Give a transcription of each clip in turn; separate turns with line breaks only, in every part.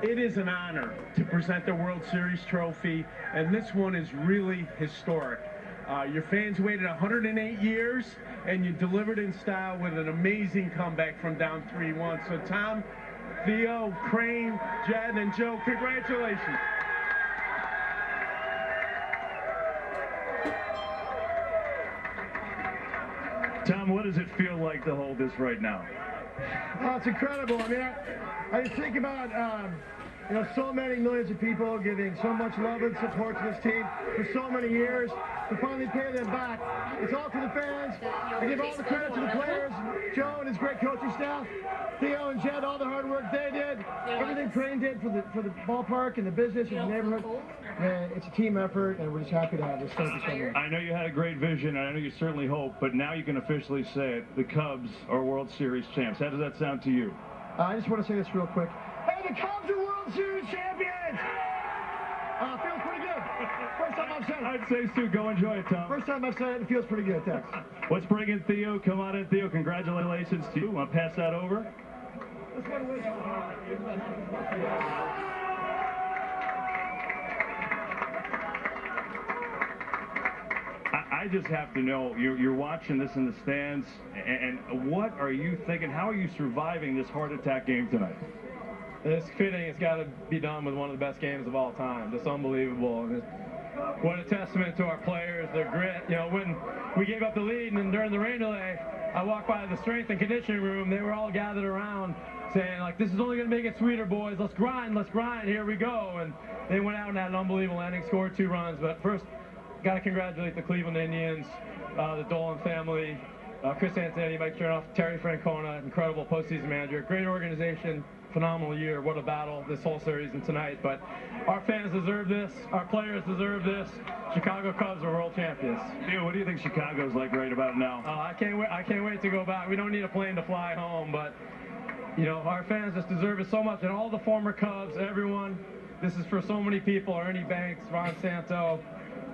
It is an honor to present the World Series trophy, and this one is really historic. Your fans waited 108 years, and you delivered in style with an amazing comeback from down 3-1. So Tom, Theo, Crane, Jed, and Joe, congratulations.
Tom, what does it feel like to hold this right now?
Oh, it's incredible. I mean, I just think about, so many millions of people giving so much love and support to this team for so many years. To finally pay them back, it's all to the fans. I give all the credit to the players, Joe and his great coaching staff, Theo and Jed, all the hard work they did, everything Crane did for the ballpark and the business and the neighborhood. Man, it's a team effort, and we're just happy to have this trophy somewhere.
I know you had a great vision, and I know you certainly hope, but now you can officially say it. The Cubs are World Series champs. How does that sound to you?
I just want to say this real quick. Hey, the Cubs are World Series champions! Feels pretty good. First time I've said it.
I'd say, Stu, go enjoy it, Tom.
First time I've said it, it feels pretty good. Thanks.
Let's bring in Theo. Come on in, Theo. Congratulations to you. Want to pass that over? I just have to know, you're watching this in the stands, and what are you thinking? How are you surviving this heart attack game tonight?
It's fitting. It's got to be done with one of the best games of all time. Just unbelievable. And what a testament to our players, their grit. When we gave up the lead and during the rain delay, I walked by the strength and conditioning room. They were all gathered around saying, like, this is only going to make it sweeter, boys. Let's grind, here we go. And they went out and had an unbelievable inning, scored 2 runs. But first, got to congratulate the Cleveland Indians, the Dolan family, Chris Antonetti, Mike Chernoff, Terry Francona, incredible postseason manager, great organization, phenomenal year. What a battle this whole series and tonight. But our fans deserve this. Our players deserve this. Chicago Cubs are world champions.
Theo, what do you think Chicago's like right about now?
I can't wait to go back. We don't need a plane to fly home, but our fans just deserve it so much. And all the former Cubs, everyone. This is for so many people. Ernie Banks, Ron Santo,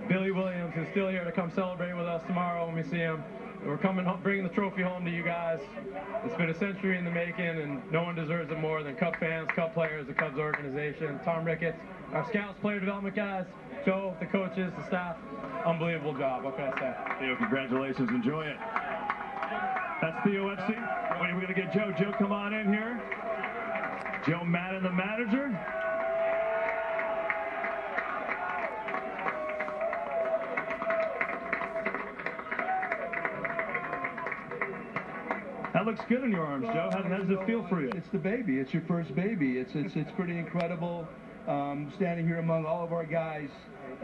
Billy Williams, who's still here to come celebrate with us tomorrow when we see him. We're coming home, bringing the trophy home to you guys. It's been a century in the making, and no one deserves it more than Cub fans, Cub players, the Cubs organization, Tom Ricketts, our scouts, player development guys, Joe, the coaches, the staff. Unbelievable job. What can I say?
Theo, congratulations. Enjoy it. That's Theo Epstein. We're going to get Joe. Joe, come on in here. Joe Maddon, the manager. That looks good in your arms, Joe. How does it feel for you?
It's the baby. It's your first baby. It's pretty incredible standing here among all of our guys.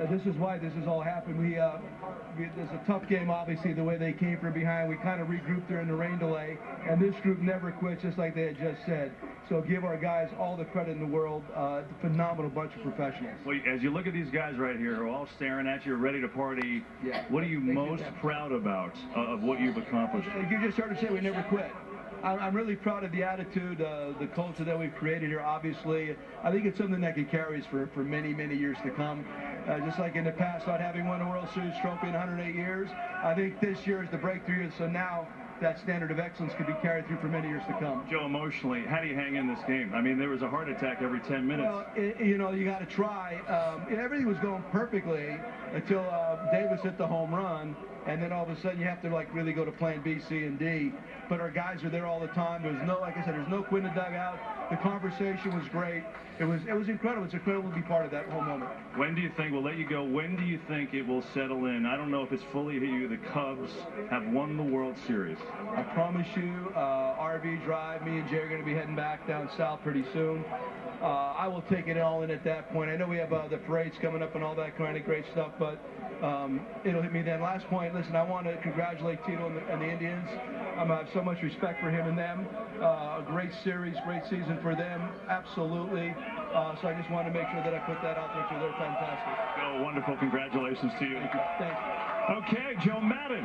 This is why this has all happened. There's a tough game, obviously, the way they came from behind. We kind of regrouped during the rain delay, and this group never quit, just like they had just said. So give our guys all the credit in the world. A phenomenal bunch of professionals.
Well, as you look at these guys right here who are all staring at you, ready to party, what are you most proud about of what you've accomplished?
You just heard to say we never quit. I'm really proud of the attitude, the culture that we've created here, obviously. I think it's something that can carry us for many, many years to come. Just like in the past, not having won a World Series trophy in 108 years, I think this year is the breakthrough. So now that standard of excellence could be carried through for many years to come.
Joe, emotionally, how do you hang in this game? I mean, there was a heart attack every 10 minutes.
Well, you got to try. Everything was going perfectly until Davis hit the home run. And then all of a sudden you have to really go to plan B, C, and D. But our guys are there all the time. There's no, like I said, there's no quit in the dugout. The conversation was great. It was incredible. It's incredible to be part of that whole moment.
When do you think, we'll let you go, when do you think it will settle in? I don't know if it's fully hit you, the Cubs have won the World Series.
I promise you, RV Drive, me and Jay are going to be heading back down south pretty soon. I will take it all in at that point. I know we have the parades coming up and all that kind of great stuff, but it'll hit me then. Last point, listen, I want to congratulate Tito and the Indians. I have so much respect for him and them. A great series, great season for them, absolutely. So I just want to make sure that I put that out there too. They're fantastic.
Oh, wonderful. Congratulations to you.
Thank you. Thanks.
Okay, Joe Maddon.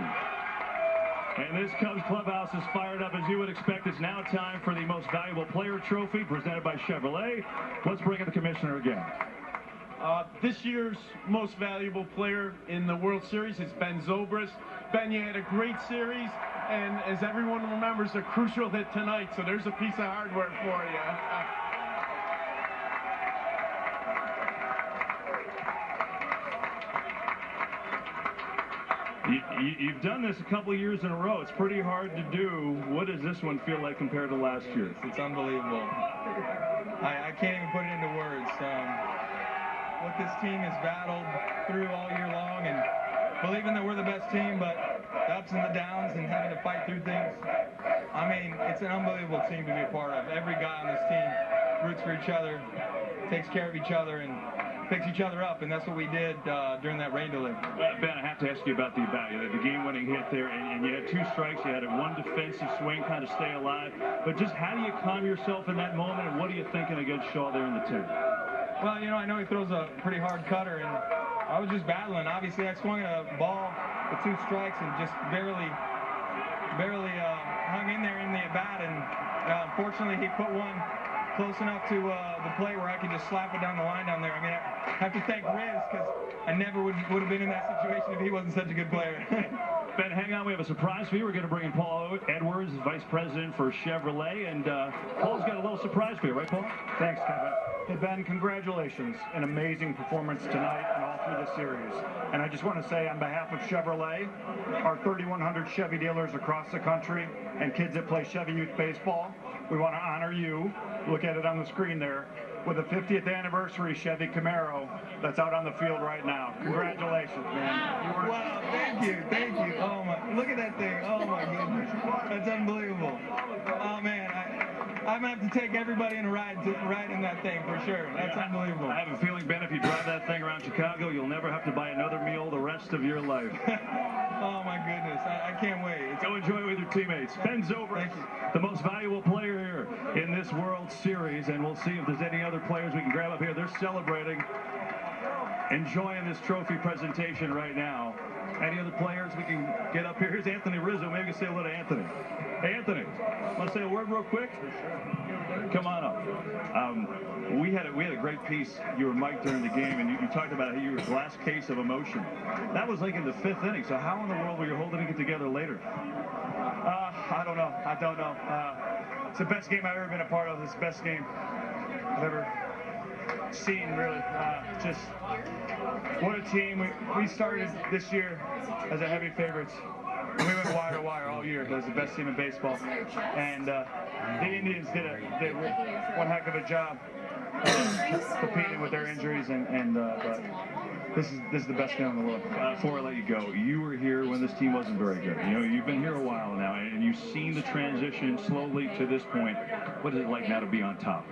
And this Cubs clubhouse is fired up as you would expect. It's now time for the Most Valuable Player Trophy presented by Chevrolet. Let's bring in the commissioner again.
This year's most valuable player in the World Series is Ben Zobrist. Ben, you had a great series, and as everyone remembers, a crucial hit tonight, so there's a piece of hardware for you.
You've done this a couple of years in a row. It's pretty hard to do. What does this one feel like compared to last year?
It's unbelievable. I can't even put it into words. What this team has battled through all year long, and believing that we're the best team, but the ups and the downs and having to fight through things. I mean, it's an unbelievable team to be a part of. Every guy on this team roots for each other, takes care of each other, and picks each other up, and that's what we did during that rain delay.
Ben, I have to ask you about the game-winning hit there, and you had 2 strikes. You had one defensive swing, kind of stay alive. But just how do you calm yourself in that moment, and what are you thinking against Shaw there in the 10th?
Well, you know, I know he throws a pretty hard cutter, and I was just battling. Obviously, I swung at a ball with 2 strikes and just barely hung in there in the at-bat, and unfortunately, he put one close enough to the play where I could just slap it down the line down there. I mean, I have to thank Riz, because I never would have been in that situation if he wasn't such a good player.
Ben, hang on. We have a surprise for you. We're going to bring in Paul Edwards, Vice President for Chevrolet, and Paul's got a little surprise for you, right, Paul?
Thanks, Kevin. Hey, Ben, congratulations. An amazing performance tonight and all through the series. And I just want to say on behalf of Chevrolet, our 3,100 Chevy dealers across the country, and kids that play Chevy Youth Baseball, we want to honor you. Look at it on the screen there, with a 50th anniversary Chevy Camaro that's out on the field right now. Congratulations, man.
Wow, thank you. Oh my, look at that thing. Oh my goodness, that's unbelievable. Oh man, I'm gonna have to take everybody in a ride in that thing for sure. That's unbelievable.
I have a feeling, Ben, if you drive that thing around Chicago, you'll never have to buy another meal the rest of your life.
Oh my goodness, I can't wait.
Go enjoy it with your teammates. Ben Zobrist, the most valuable player here in this World Series, and we'll see if there's any other players we can grab up here. They're celebrating, enjoying this trophy presentation right now. Any other players we can get up here? Here's Anthony Rizzo. Maybe we can say hello to Anthony. Hey, Anthony, want to say a word real quick? Come on up. We had a great piece. You were mic'd during the game, and you talked about how you were a glass case of emotion. That was like in the 5th inning. So how in the world were you holding it together later?
I don't know. It's the best game I've ever been a part of. It's the best game I've ever seen, really. Just what a team. We started this year as a heavy favorites. We went wire to wire all year. It was the best team in baseball. And the Indians did one heck of a job competing with their injuries, but this is the best game in the world.
Before I let you go, you were here when this team wasn't very good. You know, you've been here a while now, and you've seen the transition slowly to this point. What is it like now to be on top?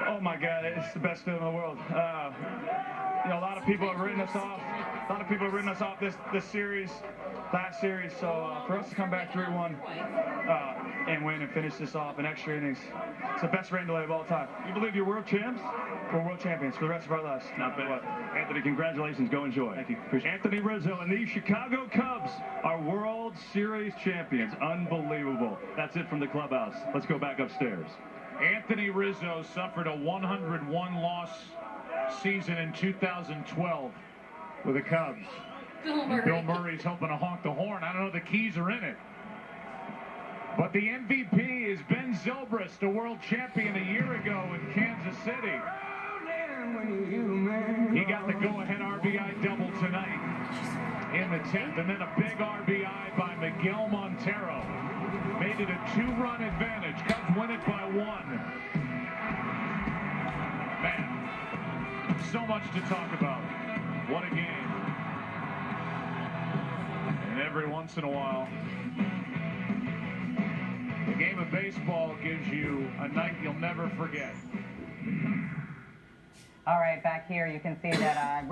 Oh my God, it's the best feeling in the world. You know, a lot of people have written us off. This series, last series. So for us to come back 3-1 and win and finish this off in extra innings, it's the best rain delay of all time.
You believe you're world champs?
We're world champions for the rest of our lives.
Not bad. Anthony, congratulations. Go enjoy.
Thank you.
Anthony Rizzo and the Chicago Cubs are World Series champions. Unbelievable. That's it from the clubhouse. Let's go back upstairs.
Anthony Rizzo suffered a 101-loss season in 2012 with the Cubs. Bill Murray's hoping to honk the horn. I don't know, the keys are in it. But the MVP is Ben Zobrist, a world champion a year ago in Kansas City. He got the go-ahead RBI double tonight in the 10th, and then a big RBI by Miguel Montero. Made it a 2-run advantage. Cubs win it by 1. Man, so much to talk about. What a game. And every once in a while, the game of baseball gives you a night you'll never forget.
All right, back here you can see that